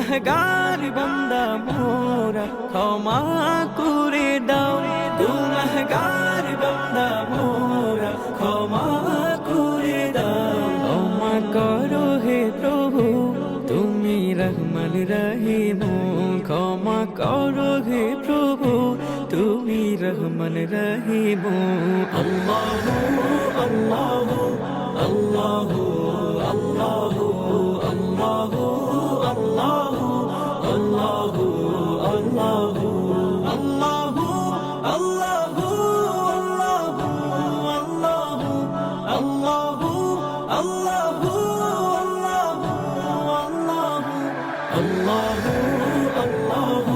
গুনাহগার বান্দা মোরা ক্ষমা করে দাও, গুনাহগার বান্দা মোরা ক্ষমা করে দাও। ক্ষমা করো হে প্রভু তুমি রহমান রহিম, ক্ষমা করো হে প্রভু তুমি রহমান রহিম। আল্লাহু আল্লাহু আল্লাহু আল্লাহু আল্লাহু আল্লাহু আল্লাহু আল্লাহু আল্লাহু আল্লাহু আল্লাহু আল্লাহু আল্লাহু আল্লাহু আল্লাহু আল্লাহু